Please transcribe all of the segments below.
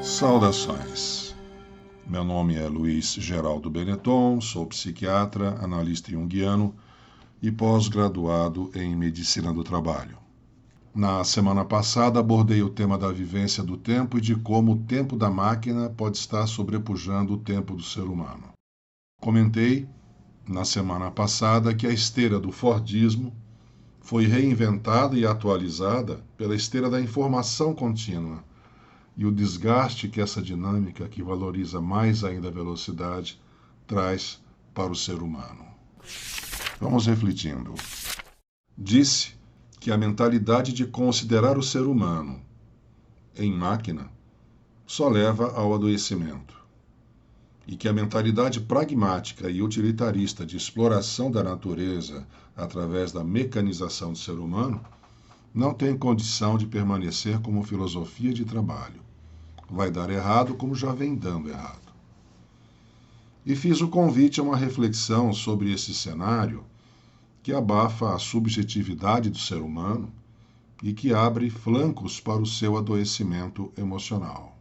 Saudações. Meu nome é Luiz Geraldo Benetton, sou psiquiatra, analista junguiano e pós-graduado em Medicina do Trabalho. Na semana passada abordei o tema da vivência do tempo e de como o tempo da máquina pode estar sobrepujando o tempo do ser humano. Comentei, na semana passada, que a esteira do Fordismo foi reinventada e atualizada pela esteira da informação contínua, e o desgaste que essa dinâmica, que valoriza mais ainda a velocidade, traz para o ser humano. Vamos refletindo. Disse que a mentalidade de considerar o ser humano em máquina só leva ao adoecimento, e que a mentalidade pragmática e utilitarista de exploração da natureza através da mecanização do ser humano não tem condição de permanecer como filosofia de trabalho. Vai dar errado como já vem dando errado. E fiz o convite a uma reflexão sobre esse cenário que abafa a subjetividade do ser humano e que abre flancos para o seu adoecimento emocional.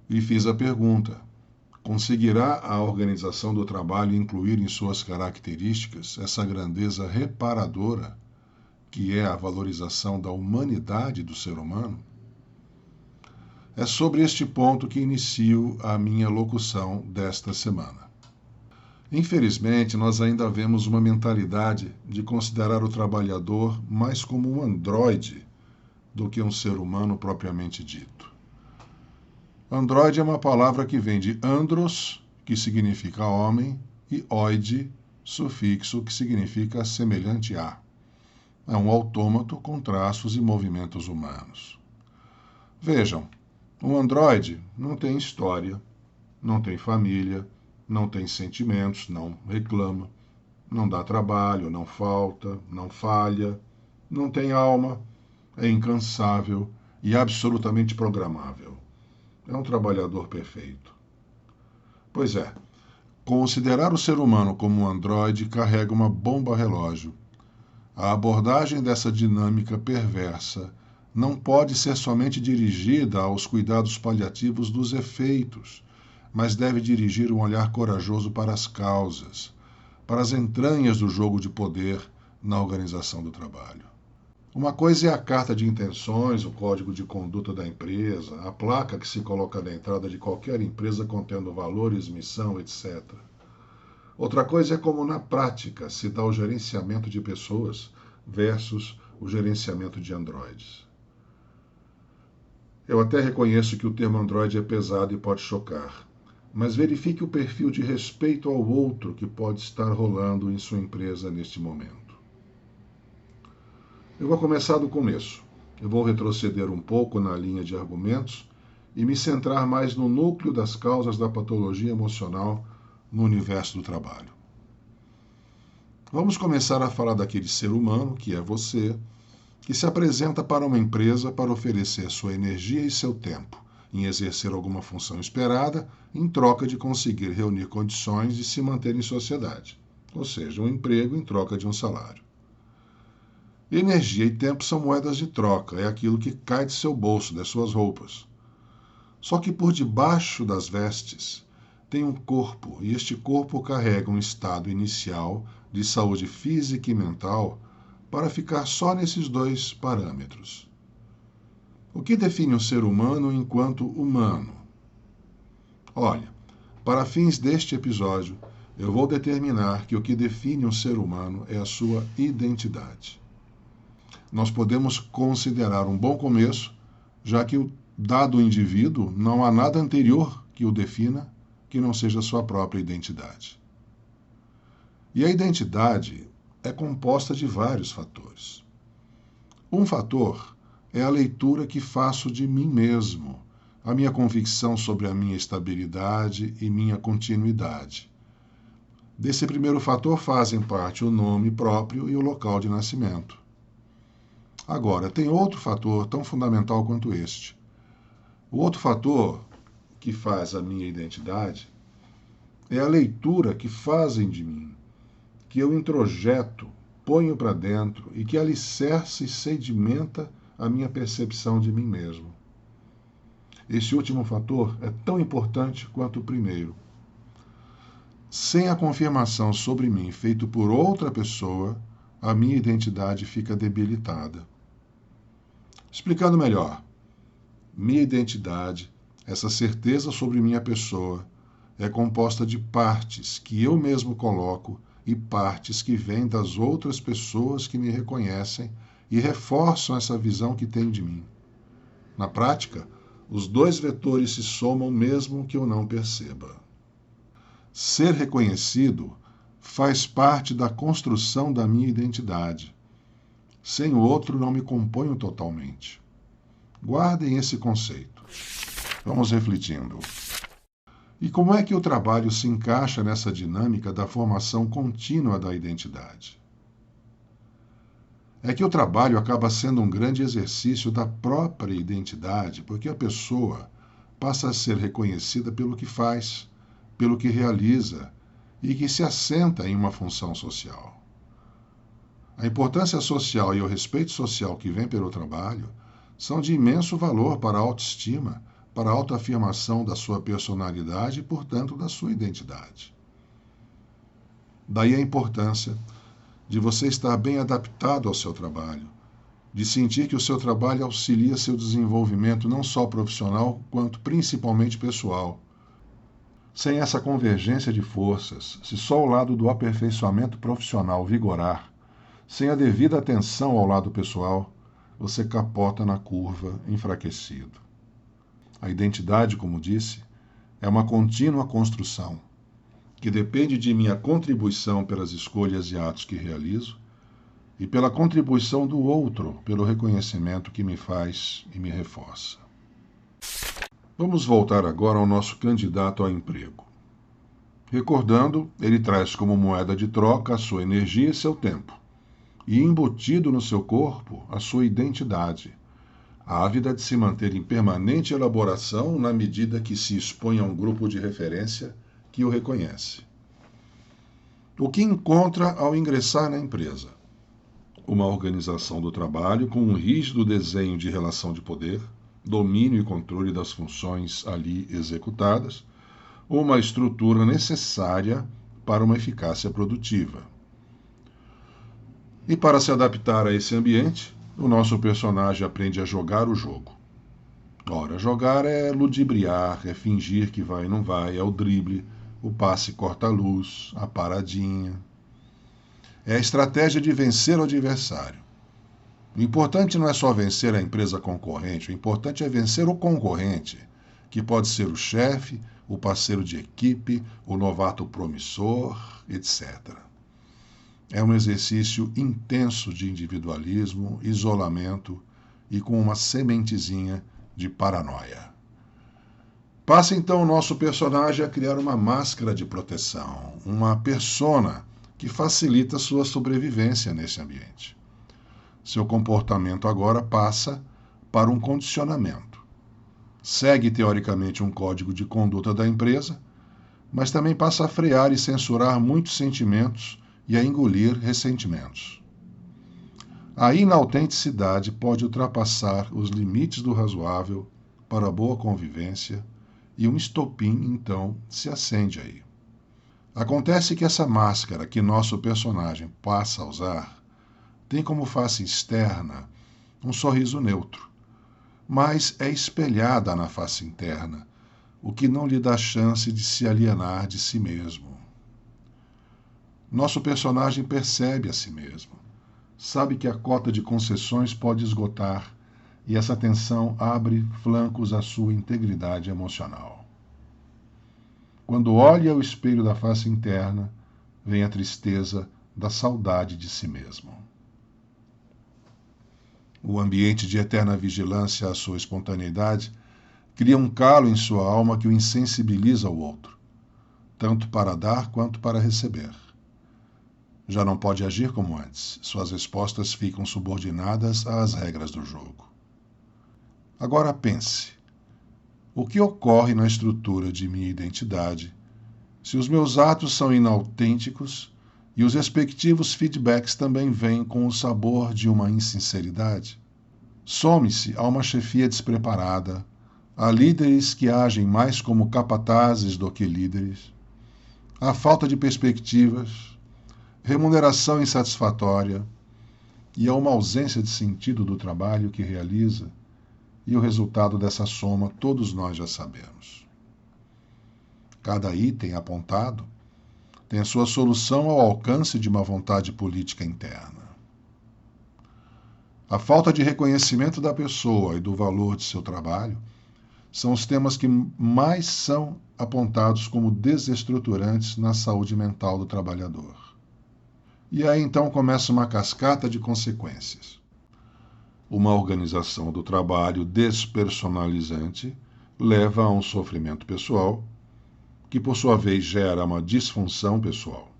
E fiz a pergunta: conseguirá a organização do trabalho incluir em suas características essa grandeza reparadora que é a valorização da humanidade do ser humano? É sobre este ponto que inicio a minha locução desta semana. Infelizmente, nós ainda vemos uma mentalidade de considerar o trabalhador mais como um androide do que um ser humano propriamente dito. Androide é uma palavra que vem de andros, que significa homem, e oide, sufixo, que significa semelhante a. É um autômato com traços e movimentos humanos. Vejam, um androide não tem história, não tem família, não tem sentimentos, não reclama, não dá trabalho, não falta, não falha, não tem alma, é incansável e absolutamente programável. É um trabalhador perfeito. Pois é, considerar o ser humano como um androide carrega uma bomba relógio. A abordagem dessa dinâmica perversa não pode ser somente dirigida aos cuidados paliativos dos efeitos, mas deve dirigir um olhar corajoso para as causas, para as entranhas do jogo de poder na organização do trabalho. Uma coisa é a carta de intenções, o código de conduta da empresa, a placa que se coloca na entrada de qualquer empresa contendo valores, missão, etc. Outra coisa é como, na prática, se dá o gerenciamento de pessoas versus o gerenciamento de androides. Eu até reconheço que o termo androide é pesado e pode chocar, mas verifique o perfil de respeito ao outro que pode estar rolando em sua empresa neste momento. Eu vou começar do começo. Eu vou retroceder um pouco na linha de argumentos e me centrar mais no núcleo das causas da patologia emocional no universo do trabalho. Vamos começar a falar daquele ser humano, que é você, que se apresenta para uma empresa para oferecer sua energia e seu tempo em exercer alguma função esperada em troca de conseguir reunir condições de se manter em sociedade, ou seja, um emprego em troca de um salário. Energia e tempo são moedas de troca, é aquilo que cai de seu bolso, das suas roupas. Só que por debaixo das vestes tem um corpo, e este corpo carrega um estado inicial de saúde física e mental para ficar só nesses dois parâmetros. O que define um ser humano enquanto humano? Olha, para fins deste episódio, eu vou determinar que o que define um ser humano é a sua identidade. Nós podemos considerar um bom começo, já que o dado indivíduo não há nada anterior que o defina que não seja sua própria identidade. E a identidade é composta de vários fatores. Um fator é a leitura que faço de mim mesmo, a minha convicção sobre a minha estabilidade e minha continuidade. Desse primeiro fator fazem parte o nome próprio e o local de nascimento. Agora, tem outro fator tão fundamental quanto este. O outro fator que faz a minha identidade é a leitura que fazem de mim, que eu introjeto, ponho para dentro e que alicerça e sedimenta a minha percepção de mim mesmo. Esse último fator é tão importante quanto o primeiro. Sem a confirmação sobre mim feita por outra pessoa, a minha identidade fica debilitada. Explicando melhor, minha identidade, essa certeza sobre minha pessoa, é composta de partes que eu mesmo coloco e partes que vêm das outras pessoas que me reconhecem e reforçam essa visão que tenho de mim. Na prática, os dois vetores se somam mesmo que eu não perceba. Ser reconhecido faz parte da construção da minha identidade. Sem o outro, não me componho totalmente. Guardem esse conceito. Vamos refletindo. E como é que o trabalho se encaixa nessa dinâmica da formação contínua da identidade? É que o trabalho acaba sendo um grande exercício da própria identidade, porque a pessoa passa a ser reconhecida pelo que faz, pelo que realiza e que se assenta em uma função social. A importância social e o respeito social que vem pelo trabalho são de imenso valor para a autoestima, para a autoafirmação da sua personalidade e, portanto, da sua identidade. Daí a importância de você estar bem adaptado ao seu trabalho, de sentir que o seu trabalho auxilia seu desenvolvimento não só profissional, quanto principalmente pessoal. Sem essa convergência de forças, se só o lado do aperfeiçoamento profissional vigorar, sem a devida atenção ao lado pessoal, você capota na curva, enfraquecido. A identidade, como disse, é uma contínua construção, que depende de minha contribuição pelas escolhas e atos que realizo, e pela contribuição do outro, pelo reconhecimento que me faz e me reforça. Vamos voltar agora ao nosso candidato ao emprego. Recordando, ele traz como moeda de troca a sua energia e seu tempo, e embutido no seu corpo a sua identidade, ávida de se manter em permanente elaboração na medida que se expõe a um grupo de referência que o reconhece. O que encontra ao ingressar na empresa? Uma organização do trabalho com um rígido desenho de relação de poder, domínio e controle das funções ali executadas, uma estrutura necessária para uma eficácia produtiva. E para se adaptar a esse ambiente, o nosso personagem aprende a jogar o jogo. Ora, jogar é ludibriar, é fingir que vai e não vai, é o drible, o passe corta-luz, a paradinha. É a estratégia de vencer o adversário. O importante não é só vencer a empresa concorrente, o importante é vencer o concorrente, que pode ser o chefe, o parceiro de equipe, o novato promissor, etc. É um exercício intenso de individualismo, isolamento e com uma sementezinha de paranoia. Passa então o nosso personagem a criar uma máscara de proteção, uma persona que facilita sua sobrevivência nesse ambiente. Seu comportamento agora passa para um condicionamento. Segue teoricamente um código de conduta da empresa, mas também passa a frear e censurar muitos sentimentos e a engolir ressentimentos. A inautenticidade pode ultrapassar os limites do razoável para a boa convivência e um estopim, então, se acende aí. Acontece que essa máscara que nosso personagem passa a usar tem como face externa um sorriso neutro, mas é espelhada na face interna, o que não lhe dá chance de se alienar de si mesmo. Nosso personagem percebe a si mesmo, sabe que a cota de concessões pode esgotar e essa tensão abre flancos à sua integridade emocional. Quando olha ao espelho da face interna, vem a tristeza da saudade de si mesmo. O ambiente de eterna vigilância à sua espontaneidade cria um calo em sua alma que o insensibiliza ao outro, tanto para dar quanto para receber. Já não pode agir como antes, suas respostas ficam subordinadas às regras do jogo. Agora pense, o que ocorre na estrutura de minha identidade se os meus atos são inautênticos e os respectivos feedbacks também vêm com o sabor de uma insinceridade? Some-se a uma chefia despreparada, Há líderes que agem mais como capatazes do que líderes. Há falta de perspectivas, remuneração insatisfatória e há uma ausência de sentido do trabalho que realiza, e o resultado dessa soma todos nós já sabemos. Cada item apontado tem a sua solução ao alcance de uma vontade política interna. A falta de reconhecimento da pessoa e do valor de seu trabalho são os temas que mais são apontados como desestruturantes na saúde mental do trabalhador. E aí então começa uma cascata de consequências. Uma organização do trabalho despersonalizante leva a um sofrimento pessoal, que por sua vez gera uma disfunção pessoal.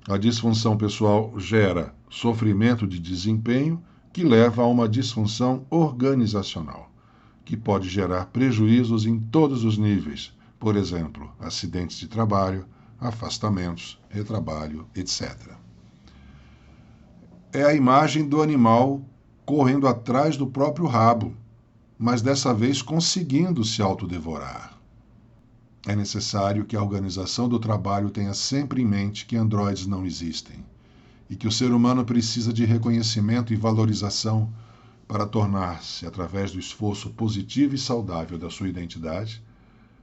A disfunção pessoal gera sofrimento de desempenho, que leva a uma disfunção organizacional, que pode gerar prejuízos em todos os níveis, por exemplo, acidentes de trabalho, afastamentos, retrabalho, etc. É a imagem do animal correndo atrás do próprio rabo, mas dessa vez conseguindo se autodevorar. É necessário que a organização do trabalho tenha sempre em mente que androides não existem e que o ser humano precisa de reconhecimento e valorização para tornar-se, através do esforço positivo e saudável da sua identidade,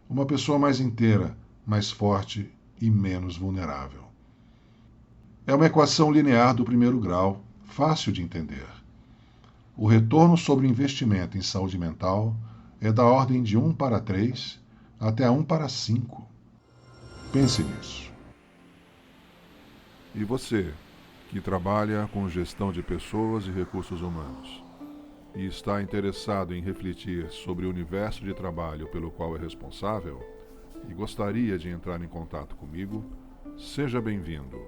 uma pessoa mais inteira, mais forte e menos vulnerável. É uma equação linear do primeiro grau, fácil de entender. O retorno sobre o investimento em saúde mental é da ordem de 1:3 até 1:5. Pense nisso. E você, que trabalha com gestão de pessoas e recursos humanos, e está interessado em refletir sobre o universo de trabalho pelo qual é responsável, e gostaria de entrar em contato comigo, seja bem-vindo.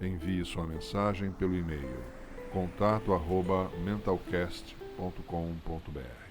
Envie sua mensagem pelo e-mail contato@mentalcast.com.br.